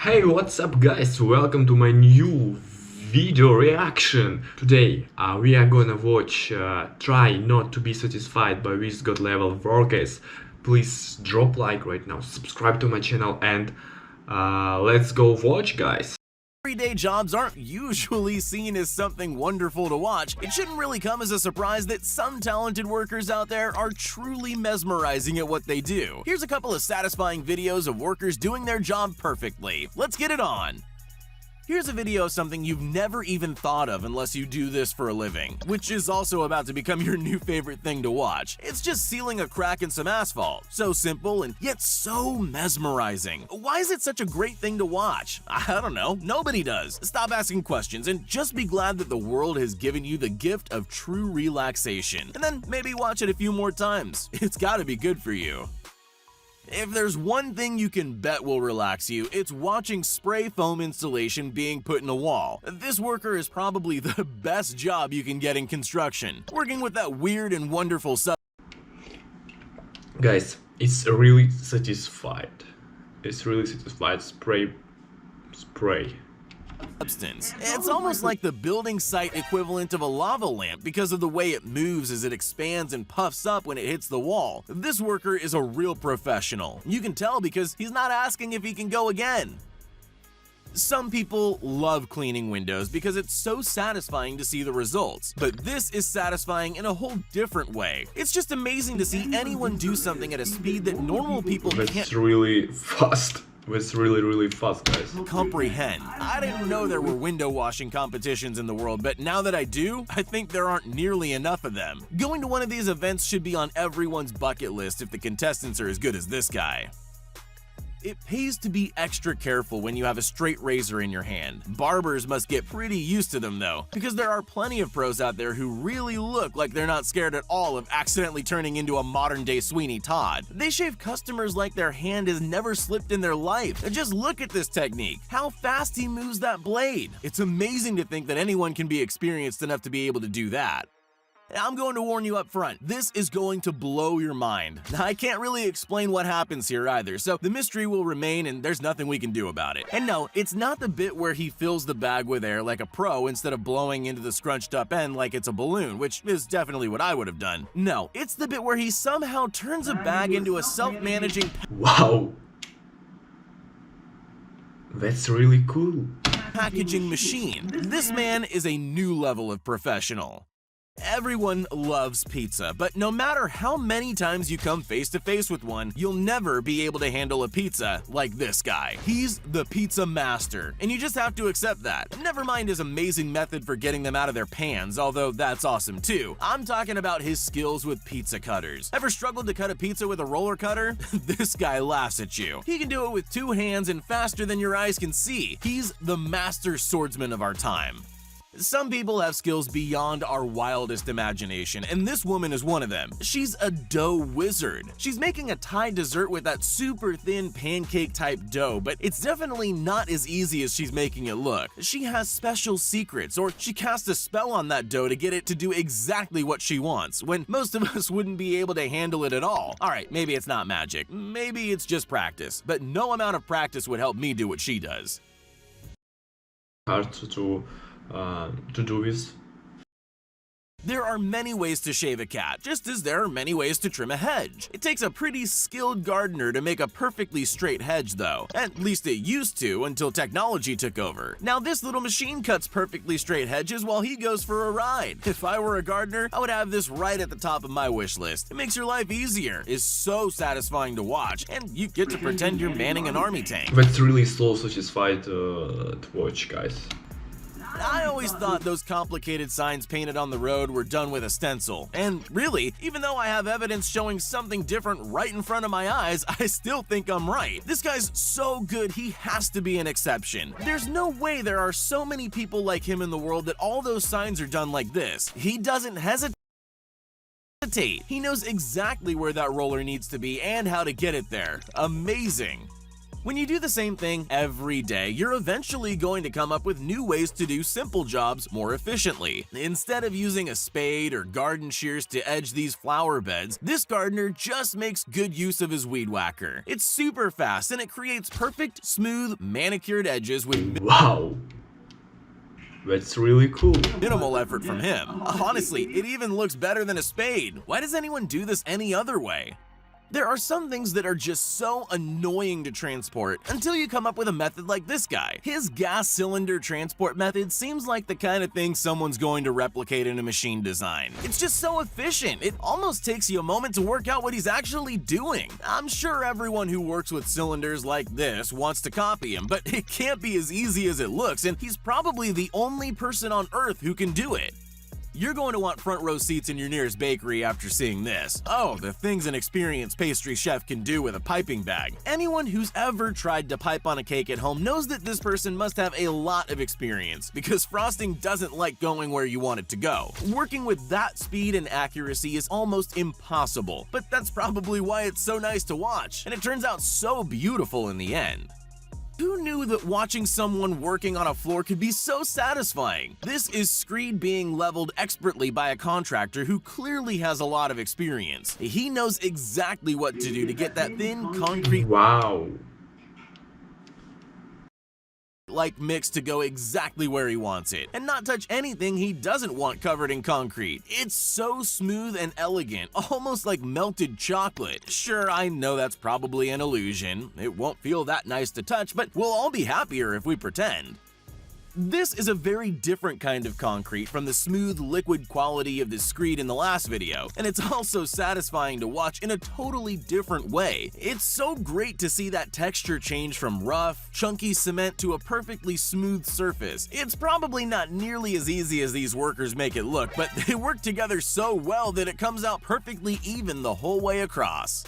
Hey, what's up guys? Welcome to my new video reaction. Today we are gonna watch Try Not to Be Satisfied by Wiz God Level Workers. Please drop like right now, subscribe to my channel, and let's go watch, guys. Everyday jobs aren't usually seen as something wonderful to watch. It shouldn't really come as a surprise that some talented workers out there are truly mesmerizing at what they do. Here's a couple of satisfying videos of workers doing their job perfectly. Let's get it on! Here's a video of something you've never even thought of unless you do this for a living, which is also about to become your new favorite thing to watch. It's just sealing a crack in some asphalt. So simple and yet so mesmerizing. Why is it such a great thing to watch? I don't know. Nobody does. Stop asking questions and just be glad that the world has given you the gift of true relaxation. And then maybe watch it a few more times. It's gotta be good for you. If there's one thing you can bet will relax you, it's watching spray foam installation being put in a wall. This worker is probably the best job you can get in construction, working with that weird and wonderful Guys, it's really satisfied. It's really satisfied. Spray. substance. It's almost like the building site equivalent of a lava lamp because of the way it moves as it expands and puffs up when it hits the wall. This worker is a real professional. You can tell because he's not asking if he can go again. Some people love cleaning windows because it's so satisfying to see the results, but this is satisfying in a whole different way. It's just amazing to see anyone do something at a speed that normal people can't. That's really fast. It's really fast, guys. Comprehend. I didn't know there were window washing competitions in the world, but now that I do, I think there aren't nearly enough of them. Going to one of these events should be on everyone's bucket list if the contestants are as good as this guy. It pays to be extra careful when you have a straight razor in your hand. Barbers must get pretty used to them though, because there are plenty of pros out there who really look like they're not scared at all of accidentally turning into a modern-day Sweeney Todd. They shave customers like their hand has never slipped in their life. And just look at this technique. How fast he moves that blade. It's amazing to think that anyone can be experienced enough to be able to do that. I'm going to warn you up front, this is going to blow your mind. I can't really explain what happens here either, so the mystery will remain and there's nothing we can do about it. And no, it's not the bit where he fills the bag with air like a pro instead of blowing into the scrunched up end like it's a balloon, which is definitely what I would have done. No, it's the bit where he somehow turns a bag into a self-managing Wow. That's really cool. packaging machine. This man is a new level of professional. Everyone loves pizza, but no matter how many times you come face to face with one, you'll never be able to handle a pizza like this guy. He's the pizza master, and you just have to accept that. Never mind his amazing method for getting them out of their pans, although that's awesome too. I'm talking about his skills with pizza cutters. Ever struggled to cut a pizza with a roller cutter? This guy laughs at you. He can do it with 2 hands and faster than your eyes can see. He's the master swordsman of our time. Some people have skills beyond our wildest imagination, and this woman is one of them. She's a dough wizard. She's making a Thai dessert with that super thin pancake-type dough, but it's definitely not as easy as she's making it look. She has special secrets, or she casts a spell on that dough to get it to do exactly what she wants, when most of us wouldn't be able to handle it at all. Alright, maybe it's not magic. Maybe it's just practice, but no amount of practice would help me do what she does. Hard to do this. There are many ways to shave a cat, just as there are many ways to trim a hedge. It takes a pretty skilled gardener to make a perfectly straight hedge though. At least it used to until technology took over. Now this little machine cuts perfectly straight hedges while he goes for a ride. If I were a gardener, I would have this right at the top of my wish list. It makes your life easier, is so satisfying to watch, and you get to pretend you're manning an army tank. That's really slow satisfied to watch, guys. I always thought those complicated signs painted on the road were done with a stencil. And really, even though I have evidence showing something different right in front of my eyes, I still think I'm right. This guy's so good, he has to be an exception. There's no way there are so many people like him in the world that all those signs are done like this. He doesn't hesitate. He knows exactly where that roller needs to be and how to get it there. Amazing. When you do the same thing every day, you're eventually going to come up with new ways to do simple jobs more efficiently. Instead of using a spade or garden shears to edge these flower beds, this gardener just makes good use of his weed whacker. It's super fast and it creates perfect, smooth, manicured edges with Wow, that's really cool. minimal effort from him. Honestly, it even looks better than a spade. Why does anyone do this any other way? There are some things that are just so annoying to transport until you come up with a method like this guy. His gas cylinder transport method seems like the kind of thing someone's going to replicate in a machine design. It's just so efficient, it almost takes you a moment to work out what he's actually doing. I'm sure everyone who works with cylinders like this wants to copy him, but it can't be as easy as it looks, and he's probably the only person on Earth who can do it. You're going to want front row seats in your nearest bakery after seeing this. Oh, the things an experienced pastry chef can do with a piping bag. Anyone who's ever tried to pipe on a cake at home knows that this person must have a lot of experience, because frosting doesn't like going where you want it to go. Working with that speed and accuracy is almost impossible, but that's probably why it's so nice to watch, and it turns out so beautiful in the end. Who knew that watching someone working on a floor could be so satisfying? This is screed being leveled expertly by a contractor who clearly has a lot of experience. He knows exactly what to do to get that thin concrete Wow. like mix to go exactly where he wants it, and not touch anything he doesn't want covered in concrete. It's so smooth and elegant, almost like melted chocolate. Sure, I know that's probably an illusion. It won't feel that nice to touch, but we'll all be happier if we pretend. This is a very different kind of concrete from the smooth liquid quality of the screed in the last video, and it's also satisfying to watch in a totally different way. It's so great to see that texture change from rough, chunky cement to a perfectly smooth surface. It's probably not nearly as easy as these workers make it look, but they work together so well that it comes out perfectly even the whole way across.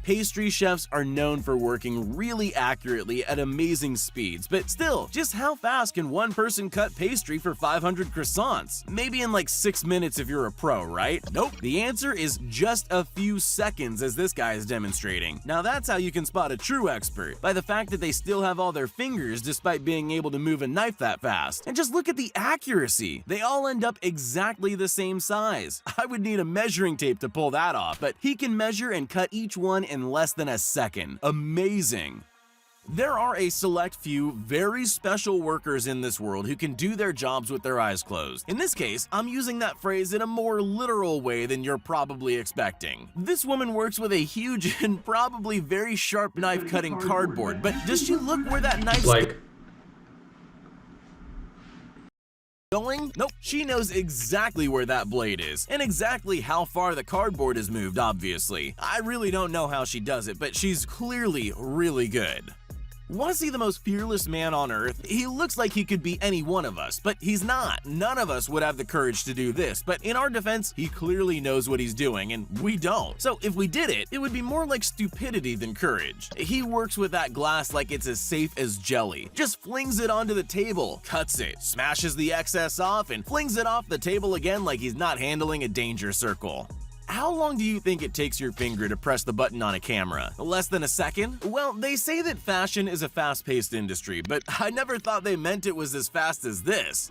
Pastry chefs are known for working really accurately at amazing speeds, but still, just how fast can one person cut pastry for 500 croissants? Maybe in like 6 minutes if you're a pro, right? Nope, the answer is just a few seconds, as this guy is demonstrating. Now that's how you can spot a true expert, by the fact that they still have all their fingers despite being able to move a knife that fast. And just look at the accuracy. They all end up exactly the same size. I would need a measuring tape to pull that off, but he can measure and cut each one in less than a second. Amazing. There are a select few very special workers in this world who can do their jobs with their eyes closed. In this case, I'm using that phrase in a more literal way than you're probably expecting. This woman works with a huge and probably very sharp knife cutting cardboard, but does she look where that knife's going? Nope, she knows exactly where that blade is, and exactly how far the cardboard is moved, obviously. I really don't know how she does it, but she's clearly really good. Want to see the most fearless man on Earth? He looks like he could be any one of us, but he's not. None of us would have the courage to do this, but in our defense, he clearly knows what he's doing, and we don't. So if we did it, it would be more like stupidity than courage. He works with that glass like it's as safe as jelly. Just flings it onto the table, cuts it, smashes the excess off, and flings it off the table again like he's not handling a danger circle. How long do you think it takes your finger to press the button on a camera? Less than a second? Well, they say that fashion is a fast-paced industry, but I never thought they meant it was as fast as this.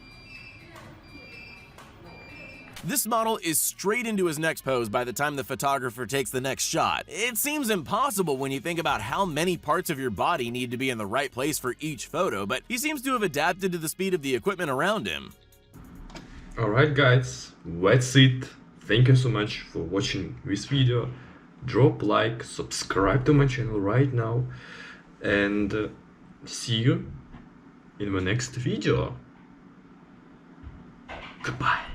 This model is straight into his next pose by the time the photographer takes the next shot. It seems impossible when you think about how many parts of your body need to be in the right place for each photo, but he seems to have adapted to the speed of the equipment around him. Alright guys, that's it. Thank you so much for watching this video. Drop like, subscribe to my channel right now, and see you in my next video. Goodbye.